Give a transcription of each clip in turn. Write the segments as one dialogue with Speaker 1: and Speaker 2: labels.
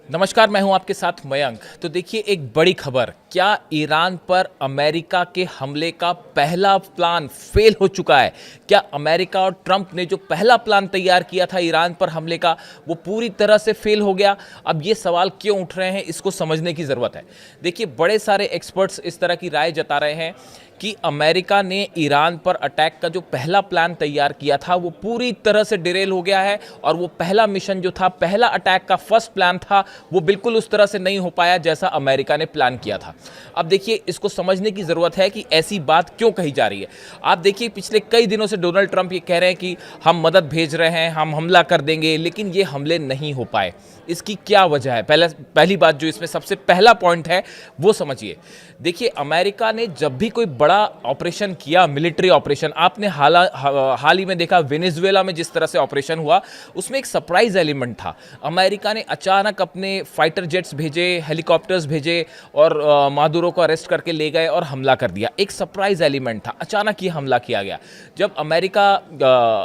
Speaker 1: नमस्कार, मैं हूं आपके साथ मयंक। तो देखिए एक बड़ी खबर, क्या ईरान पर अमेरिका के हमले का पहला प्लान फेल हो चुका है? क्या अमेरिका और ट्रंप ने जो पहला प्लान तैयार किया था ईरान पर हमले का, वो पूरी तरह से फेल हो गया? अब ये सवाल क्यों उठ रहे हैं, इसको समझने की ज़रूरत है। देखिए बड़े सारे एक्सपर्ट्स इस तरह की राय जता रहे हैं कि अमेरिका ने ईरान पर अटैक का जो पहला प्लान तैयार किया था वो पूरी तरह से डिरेल हो गया है, और वो पहला मिशन जो था, पहला अटैक का फर्स्ट प्लान था, वो बिल्कुल उस तरह से नहीं हो पाया जैसा अमेरिका ने प्लान किया था। अब देखिए इसको समझने की ज़रूरत है कि ऐसी बात क्यों कही जा रही है। आप देखिए पिछले कई दिनों से डोनाल्ड ट्रंप ये कह रहे हैं कि हम मदद भेज रहे हैं, हम हमला कर देंगे, लेकिन ये हमले नहीं हो पाए। इसकी क्या वजह है? पहली बात जो इसमें सबसे पहला पॉइंट है वो समझिए। देखिए अमेरिका ने जब भी कोई बड़ा ऑपरेशन किया, मिलिट्री ऑपरेशन, आपने हाल ही में देखा वेनेजुएला में जिस तरह से ऑपरेशन हुआ, उसमें एक सरप्राइज एलिमेंट था। अमेरिका ने अचानक अपने फाइटर जेट्स भेजे, हेलीकॉप्टर्स भेजे और मादुरो को अरेस्ट करके ले गए और हमला कर दिया। एक सरप्राइज एलिमेंट था, अचानक ये हमला किया गया। जब अमेरिका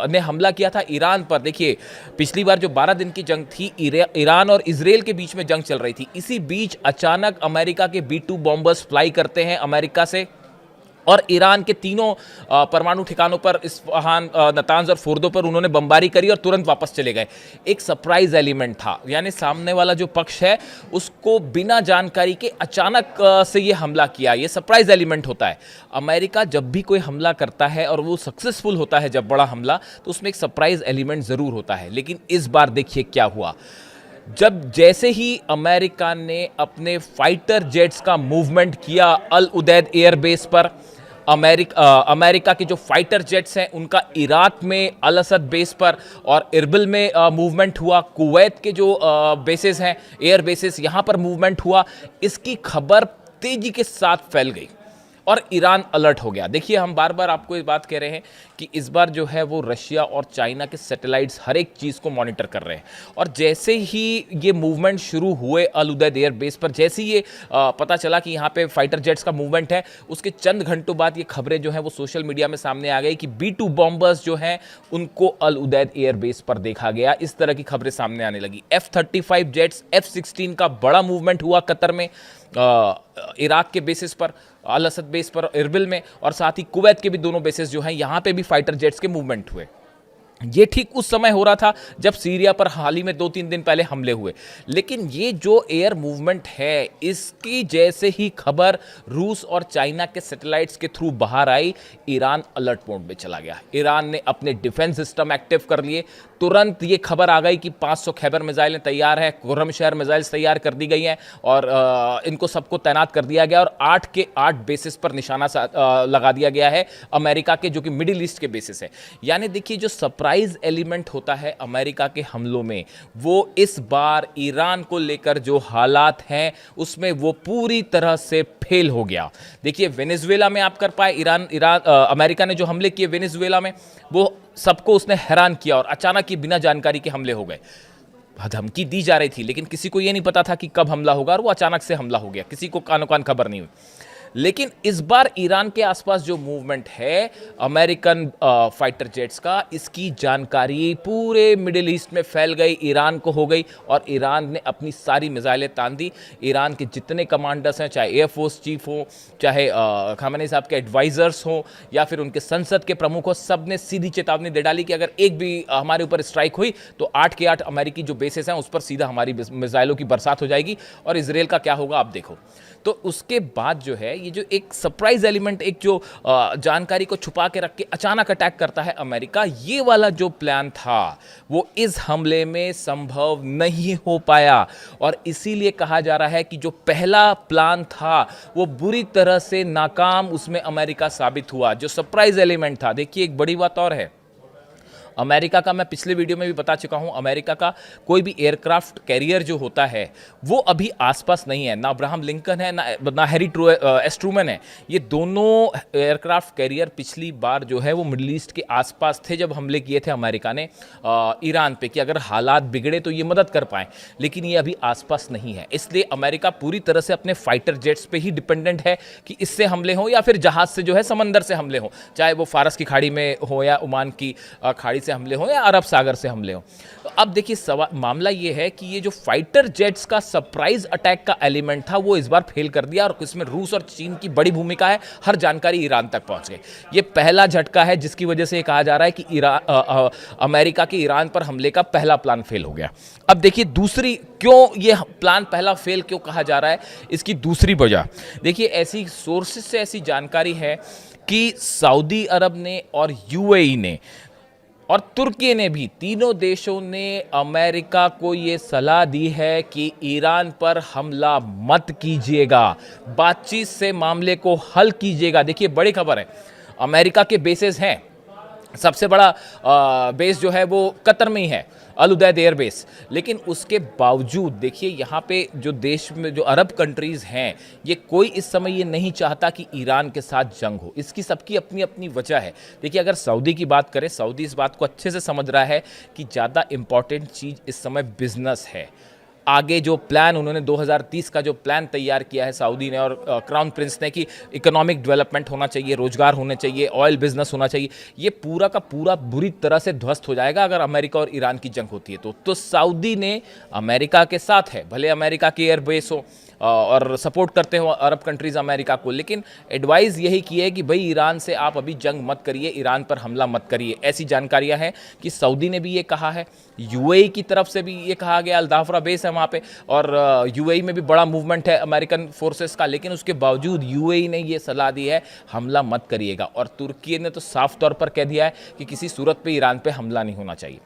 Speaker 1: ने हमला किया था ईरान पर, देखिए पिछली बार जो 12 दिन की जंग थी, ईरान और इजराइल के बीच में जंग चल रही थी, इसी बीच अचानक अमेरिका के B-2 बॉम्बर्स फ्लाई करते हैं अमेरिका से, और ईरान के तीनों परमाणु ठिकानों पर, इस्फहान, नतांज और फोर्दो पर उन्होंने बमबारी करी और तुरंत वापस चले गए। एक सरप्राइज एलिमेंट था, यानी सामने वाला जो पक्ष है उसको बिना जानकारी के अचानक से ये हमला किया, ये सरप्राइज एलिमेंट होता है। अमेरिका जब भी कोई हमला करता है और वो सक्सेसफुल होता है, जब बड़ा हमला, तो उसमें एक सरप्राइज एलिमेंट ज़रूर होता है। लेकिन इस बार देखिए क्या हुआ। जब जैसे ही अमेरिका ने अपने फाइटर जेट्स का मूवमेंट किया अल उदैद एयरबेस पर, अमेरिका के जो फाइटर जेट्स हैं उनका इराक में अल असद बेस पर और इरबिल में मूवमेंट हुआ, कुवैत के जो बेसेस हैं, एयर बेसेस, यहाँ पर मूवमेंट हुआ, इसकी खबर तेजी के साथ फैल गई और ईरान अलर्ट हो गया। देखिए हम बार बार आपको ये बात कह रहे हैं कि इस बार जो है वो रशिया और चाइना के सैटेलाइट्स हर एक चीज़ को मॉनिटर कर रहे हैं, और जैसे ही ये मूवमेंट शुरू हुए अल उदैद एयर बेस पर, जैसे ही ये पता चला कि यहाँ पे फाइटर जेट्स का मूवमेंट है, उसके चंद घंटों बाद ये खबरें जो हैं वो सोशल मीडिया में सामने आ गई कि B-2 बॉम्बर्स जो हैं उनको अल उदैद एयर बेस पर देखा गया। इस तरह की खबरें सामने आने लगी। F-35 जेट्स, F-16 का बड़ा मूवमेंट हुआ कतर में, इराक के बेसिस पर, अल असद बेस पर इरबिल में, और साथ ही कुवैत के भी दोनों बेसिस जो हैं यहाँ पे भी फाइटर जेट्स के मूवमेंट हुए। ये ठीक उस समय हो रहा था जब सीरिया पर हाल ही में 2-3 दिन पहले हमले हुए। लेकिन ये जो एयर मूवमेंट है, इसकी जैसे ही खबर रूस और चाइना के सैटेलाइट्स के थ्रू बाहर आई, ईरान अलर्ट मोड में चला गया। ईरान ने अपने डिफेंस सिस्टम एक्टिव कर लिए। तुरंत ये खबर आ गई कि 500 खैबर मिसाइलें तैयार हैं, खुर्रमशहर मिसाइल्स तैयार कर दी गई हैं और इनको सबको तैनात कर दिया गया, और 8 के 8 बेसिस पर निशाना लगा दिया गया है अमेरिका के, जो कि मिडिल ईस्ट के बेसिस है। यानी देखिए जो सरप्राइज एलिमेंट होता है अमेरिका के हमलों में, वो इस बार ईरान को लेकर जो हालात हैं उसमें वो पूरी तरह से फेल हो गया। देखिए वेनेजुएला में आप कर पाए, अमेरिका ने जो हमले किए वेनेजुएला में, वो सबको उसने हैरान किया, और अचानक ही बिना जानकारी के हमले हो गए। धमकी दी जा रही थी लेकिन किसी को यह नहीं पता था कि कब हमला होगा, और वो अचानक से हमला हो गया, किसी को कानो कान खबर नहीं हुई। लेकिन इस बार ईरान के आसपास जो मूवमेंट है अमेरिकन फाइटर जेट्स का, इसकी जानकारी पूरे मिडिल ईस्ट में फैल गई, ईरान को हो गई, और ईरान ने अपनी सारी मिसाइलें तान दी। ईरान के जितने कमांडर्स हैं, चाहे एयरफोर्स चीफ हो, चाहे खामेनी साहब के एडवाइजर्स हों, या फिर उनके संसद के प्रमुख हो, सब ने सीधी चेतावनी दे डाली कि अगर एक भी हमारे ऊपर स्ट्राइक हुई तो 8 के 8 अमेरिकी जो बेसेस हैं उस पर सीधा हमारी मिसाइलों की बरसात हो जाएगी, और इसराइल का क्या होगा आप देखो। तो उसके बाद जो है ये जो एक सरप्राइज एलिमेंट, एक जो जानकारी को छुपा के रख के अचानक अटैक करता है अमेरिका, ये वाला जो प्लान था वो इस हमले में संभव नहीं हो पाया, और इसीलिए कहा जा रहा है कि जो पहला प्लान था वो बुरी तरह से नाकाम उसमें अमेरिका साबित हुआ। जो सरप्राइज एलिमेंट था, देखिए एक बड़ी बात और है, अमेरिका का मैं पिछले वीडियो में भी बता चुका हूं, अमेरिका का कोई भी एयरक्राफ्ट कैरियर जो होता है वो अभी आसपास नहीं है। ना अब्राहम लिंकन है, ना हैरी एस ट्रूमन है। ये दोनों एयरक्राफ्ट कैरियर पिछली बार जो है वो मिडल ईस्ट के आसपास थे जब हमले किए थे अमेरिका ने ईरान पे, कि अगर हालात बिगड़े तो ये मदद कर पाएँ, लेकिन ये अभी आसपास नहीं है। इसलिए अमेरिका पूरी तरह से अपने फाइटर जेट्स पे ही डिपेंडेंट है कि इससे हमले हों या फिर जहाज़ से जो है समंदर से हमले हों, चाहे वो फारस की खाड़ी में हो या ओमान की खाड़ी से हमले हों या अरब सागर से हमले हों। तो अब देखिए मामला ये है कि ये जो फाइटर जेट्स का सरप्राइज अटैक का एलिमेंट था वो इस बार फेल कर दिया, और इसमें रूस और चीन की बड़ी भूमिका है। हर जानकारी ईरान तक पहुंच गई। ये पहला झटका है जिसकी वजह से ये कहा जा रहा है कि अमेरिका के ईरान पर हमले का पहला प्लान फेल हो गया। अब देखिए दूसरी, क्यों ये प्लान पहला फेल क्यों कहा जा रहा है, इसकी दूसरी वजह देखिए, ऐसी सोर्सेज से ऐसी जानकारी है कि सऊदी अरब ने और यूएई ने और तुर्की ने भी, तीनों देशों ने अमेरिका को ये सलाह दी है कि ईरान पर हमला मत कीजिएगा, बातचीत से मामले को हल कीजिएगा। देखिए बड़ी खबर है, अमेरिका के बेसेस हैं, सबसे बड़ा बेस जो है वो कतर में ही है, अल उदैद एयर बेस। लेकिन उसके बावजूद देखिए यहाँ पे जो देश में जो अरब कंट्रीज़ हैं, ये कोई इस समय ये नहीं चाहता कि ईरान के साथ जंग हो। इसकी सबकी अपनी अपनी वजह है। देखिए अगर सऊदी की बात करें, सऊदी इस बात को अच्छे से समझ रहा है कि ज़्यादा इम्पॉर्टेंट चीज़ इस समय बिजनेस है। आगे जो प्लान उन्होंने 2030 का जो प्लान तैयार किया है सऊदी ने और क्राउन प्रिंस ने कि इकोनॉमिक डेवलपमेंट होना चाहिए, रोजगार होने चाहिए, ऑयल बिजनेस होना चाहिए, ये पूरा का पूरा बुरी तरह से ध्वस्त हो जाएगा अगर अमेरिका और ईरान की जंग होती है तो सऊदी ने अमेरिका के साथ है, भले अमेरिका के एयरबेस हो और सपोर्ट करते हो अरब कंट्रीज़ अमेरिका को, लेकिन एडवाइस यही की है कि भाई ईरान से आप अभी जंग मत करिए, ईरान पर हमला मत करिए। ऐसी जानकारियां हैं कि सऊदी ने भी ये कहा है, यूएई की तरफ से भी ये कहा गया, अल्दाफरा बेस है वहाँ पे, और यूएई में भी बड़ा मूवमेंट है अमेरिकन फोर्सेस का, लेकिन उसके बावजूद यूएई ने ये सलाह दी है हमला मत करिएगा। और तुर्की ने तो साफ तौर पर कह दिया है कि किसी सूरत पे ईरान पे हमला नहीं होना चाहिए।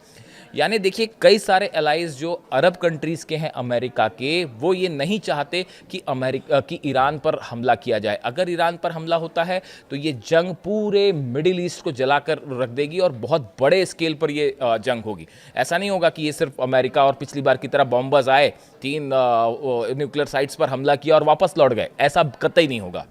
Speaker 1: यानी देखिए कई सारे एलाइज जो अरब कंट्रीज़ के हैं अमेरिका के, वो ये नहीं चाहते कि ईरान पर हमला किया जाए। अगर ईरान पर हमला होता है तो ये जंग पूरे मिडिल ईस्ट को जलाकर रख देगी और बहुत बड़े स्केल पर ये जंग होगी। ऐसा नहीं होगा कि ये सिर्फ अमेरिका और पिछली बार की तरह बॉम्बर्स आए, 3 न्यूक्लियर साइट्स पर हमला किया और वापस लौट गए, ऐसा कतई नहीं होगा।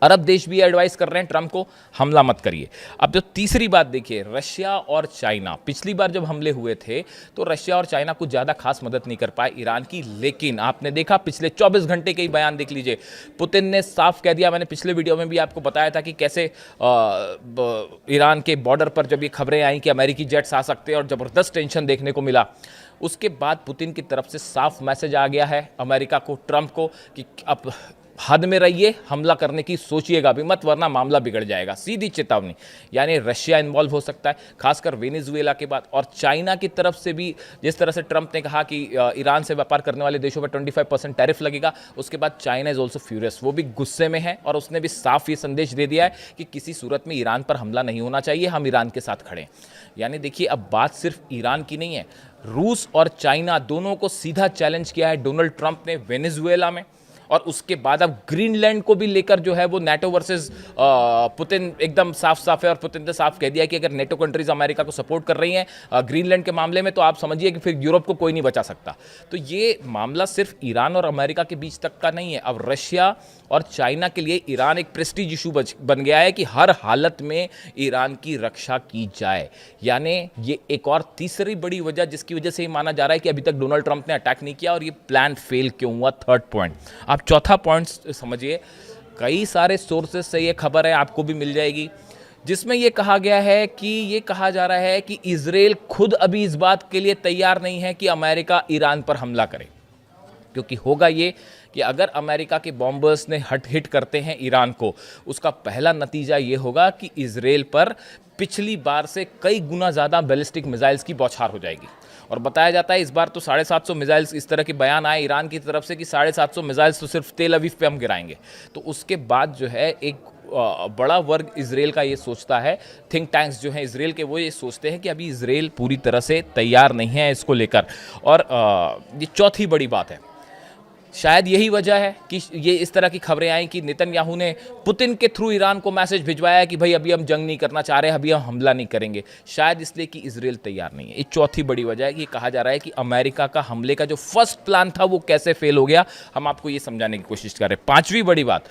Speaker 1: अरब देश भी एडवाइस कर रहे हैं ट्रंप को, हमला मत करिए। अब जो तीसरी बात देखिए, रशिया और चाइना, पिछली बार जब हमले हुए थे तो रशिया और चाइना कुछ ज़्यादा खास मदद नहीं कर पाए ईरान की, लेकिन आपने देखा पिछले 24 घंटे के ही बयान देख लीजिए, पुतिन ने साफ कह दिया, मैंने पिछले वीडियो में भी आपको बताया था कि कैसे ईरान के बॉर्डर पर जब ये खबरें आई कि अमेरिकी जेट्स आ सकते हैं और ज़बरदस्त टेंशन देखने को मिला, उसके बाद पुतिन की तरफ से साफ मैसेज आ गया है अमेरिका को, ट्रंप को, कि अब हद में रहिए, हमला करने की सोचिएगा भी मत, वरना मामला बिगड़ जाएगा। सीधी चेतावनी। यानी रशिया इन्वॉल्व हो सकता है, खासकर वेनेजुएला के बाद, और चाइना की तरफ से भी, जिस तरह से ट्रंप ने कहा कि ईरान से व्यापार करने वाले देशों पर 25% टैरिफ लगेगा, उसके बाद चाइना इज ऑल्सो फ्यूरियस, वो भी गुस्से में है और उसने भी साफ ये संदेश दे दिया है कि किसी सूरत में ईरान पर हमला नहीं होना चाहिए, हम ईरान के साथ खड़े हैं। यानी देखिए अब बात सिर्फ ईरान की नहीं है, रूस और चाइना दोनों को सीधा चैलेंज किया है डोनाल्ड ट्रंप ने वेनेजुएला में, और उसके बाद अब ग्रीनलैंड को भी लेकर जो है वो नेटो वर्सेस पुतिन एकदम साफ साफ है, और पुतिन ने साफ कह दिया कि अगर नेटो कंट्रीज अमेरिका को सपोर्ट कर रही हैं ग्रीनलैंड के मामले में, तो आप समझिए कि फिर यूरोप को कोई नहीं बचा सकता। तो ये मामला सिर्फ ईरान और अमेरिका के बीच तक का नहीं है, अब रशिया और चाइना के लिए ईरान एक प्रेस्टीज इशू बन गया है कि हर हालत में ईरान की रक्षा की जाए। यानी ये एक और तीसरी बड़ी वजह जिसकी वजह से ये माना जा रहा है कि अभी तक डोनाल्ड ट्रंप ने अटैक नहीं किया और ये प्लान फेल क्यों हुआ, थर्ड पॉइंट। आप चौथा पॉइंट समझिए, कई सारे सोर्सेस से ये खबर है, आपको भी मिल जाएगी, जिसमें ये कहा गया है कि ये कहा जा रहा है कि इजराइल खुद अभी इस बात के लिए तैयार नहीं है कि अमेरिका ईरान पर हमला करे, क्योंकि होगा ये कि अगर अमेरिका के बॉम्बर्स ने हिट करते हैं ईरान को, उसका पहला नतीजा ये होगा कि इजराइल पर पिछली बार से कई गुना ज़्यादा बैलिस्टिक मिसाइल्स की बौछार हो जाएगी। और बताया जाता है इस बार तो 750 मिसाइल्स, इस तरह के बयान आए ईरान की तरफ से कि 750 मिसाइल्स तो सिर्फ तेल अवीव पे हम गिराएंगे। तो उसके बाद जो है एक बड़ा वर्ग इजराइल का ये सोचता है, थिंक टैंक्स जो हैं इजराइल के, वो ये सोचते हैं कि अभी इजराइल पूरी तरह से तैयार नहीं है इसको लेकर। और ये चौथी बड़ी बात है, शायद यही वजह है कि ये इस तरह की खबरें आई कि नेतन्याहू ने पुतिन के थ्रू ईरान को मैसेज भिजवाया कि भाई अभी हम जंग नहीं करना चाह रहे, अभी हम हमला नहीं करेंगे, शायद इसलिए कि इजराइल तैयार नहीं है। ये चौथी बड़ी वजह है कि कहा जा रहा है कि अमेरिका का हमले का जो फर्स्ट प्लान था वो कैसे फेल हो गया, हम आपको ये समझाने की कोशिश कर रहे हैं। पांचवी बड़ी बात,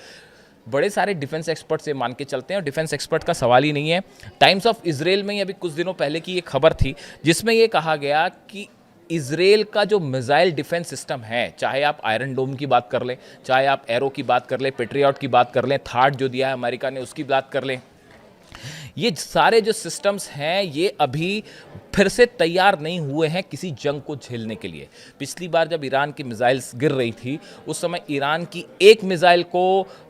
Speaker 1: बड़े सारे डिफेंस एक्सपर्ट से मान के चलते हैं और डिफेंस एक्सपर्ट का सवाल ही नहीं है। टाइम्स ऑफ इजराइल में अभी कुछ दिनों पहले की ये खबर थी जिसमें ये कहा गया कि इजराइल का जो मिसाइल डिफेंस सिस्टम है, चाहे आप आयरन डोम की बात कर लें, चाहे आप एरो की बात कर लें, पेट्रियट की बात कर लें, थार्ड जो दिया है अमेरिका ने उसकी बात कर लें, ये सारे जो सिस्टम्स हैं ये अभी फिर से तैयार नहीं हुए हैं किसी जंग को झेलने के लिए। पिछली बार जब ईरान की मिसाइल्स गिर रही थी उस समय ईरान की एक मिसाइल को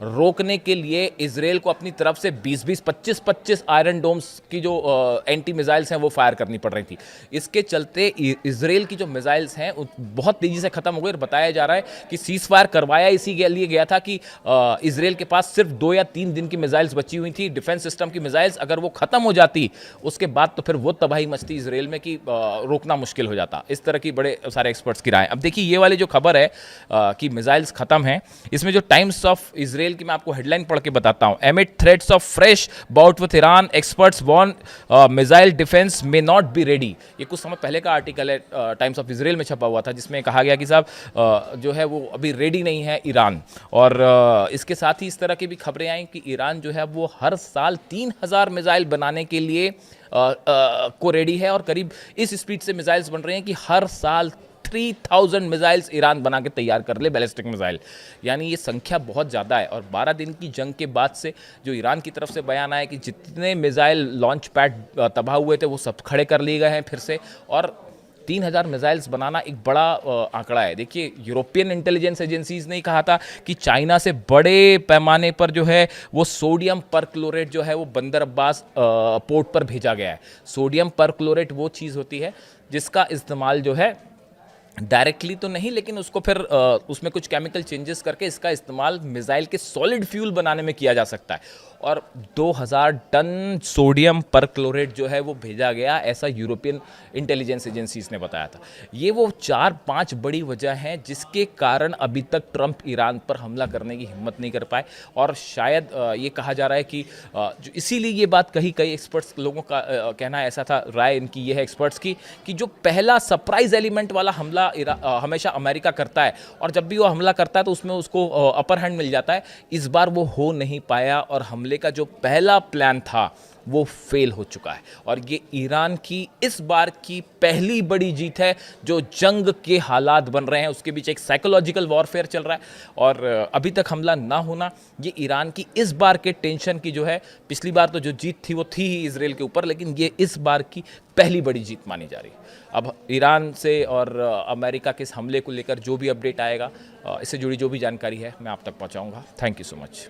Speaker 1: रोकने के लिए इजराइल को अपनी तरफ से 20-20, 25-25 आयरन डोम्स की जो एंटी मिसाइल्स हैं वो फायर करनी पड़ रही थी। इसके चलते इजराइल की जो मिसाइल्स हैं बहुत तेजी से खत्म हो गई और बताया जा रहा है कि सीज फायर करवाया इसी के लिए गया था कि इजराइल के पास सिर्फ 2 या 3 दिन की मिसाइल्स बची हुई थी, डिफेंस सिस्टम की मिसाइल्स, अगर वो खत्म हो जाती उसके बाद तो फिर वो तबाही मचती इजराइल में कि रोकना मुश्किल हो जाता। इस तरह की बड़े सारे एक्सपर्ट्स की राय। अब देखिए ये वाली जो खबर है कि मिसाइल्स खत्म हैं, इसमें जो टाइम्स ऑफ इजराइल की मैं आपको हेडलाइन पढ़ के बताता हूं। Amid threats of fresh bout with Iran, experts warn missile defence may not be ready. ये कुछ समय पहले का आर्टिकल है, टाइम्स ऑफ इजराइल में छपा हुआ था, जिसमें कहा गया कि साहब जो है वो अभी रेडी नहीं है ईरान। और इसके साथ ही इस तरह की भी खबरें आई कि ईरान जो है वो हर साल 3000 मिसाइल बनाने के लिए को रेडी है और करीब इस स्पीड से मिसाइल्स बन रहे हैं कि हर साल 3000 मिसाइल्स ईरान बना के तैयार कर ले, बैलिस्टिक मिसाइल। यानी ये संख्या बहुत ज़्यादा है। और 12 दिन की जंग के बाद से जो ईरान की तरफ से बयान आया कि जितने मिसाइल लॉन्च पैड तबाह हुए थे वो सब खड़े कर लिए गए हैं फिर से, और 3000 मिसाइल्स बनाना एक बड़ा आंकड़ा है। देखिए यूरोपियन इंटेलिजेंस एजेंसीज ने कहा था कि चाइना से बड़े पैमाने पर जो है वो सोडियम परक्लोरेट जो है वो बंदर अब्बास पोर्ट पर भेजा गया है। सोडियम परक्लोरेट वो चीज़ होती है जिसका इस्तेमाल जो है डायरेक्टली तो नहीं, लेकिन उसको फिर उसमें कुछ केमिकल चेंजेस करके इसका इस्तेमाल मिसाइल के सॉलिड फ्यूल बनाने में किया जा सकता है। और 2000 टन सोडियम परक्लोरेट जो है वो भेजा गया, ऐसा यूरोपियन इंटेलिजेंस एजेंसीज ने बताया था। ये वो 4-5 बड़ी वजह हैं जिसके कारण अभी तक ट्रंप ईरान पर हमला करने की हिम्मत नहीं कर पाए। और शायद ये कहा जा रहा है कि जो इसीलिए ये बात कई एक्सपर्ट्स लोगों का कहना ऐसा था, राय इनकी ये है एक्सपर्ट्स की, कि जो पहला सरप्राइज एलिमेंट वाला हमला हमेशा अमेरिका करता है और जब भी वो हमला करता है तो उसमें उसको अपर हैंड मिल जाता है। इस बार वो हो नहीं पाया और हमले का जो पहला प्लान था वो फेल हो चुका है। और ये ईरान की इस बार की पहली बड़ी जीत है। जो जंग के हालात बन रहे हैं उसके बीच एक साइकोलॉजिकल वॉरफेयर चल रहा है और अभी तक हमला ना होना ये ईरान की इस बार के टेंशन की जो है, पिछली बार तो जो जीत थी वो थी ही इजराइल के ऊपर, लेकिन ये इस बार की पहली बड़ी जीत मानी जा रही है। अब ईरान से और अमेरिका के इस हमले को लेकर जो भी अपडेट आएगा, इससे जुड़ी जो भी जानकारी है मैं आप तक पहुंचाऊंगा। Thank you so much.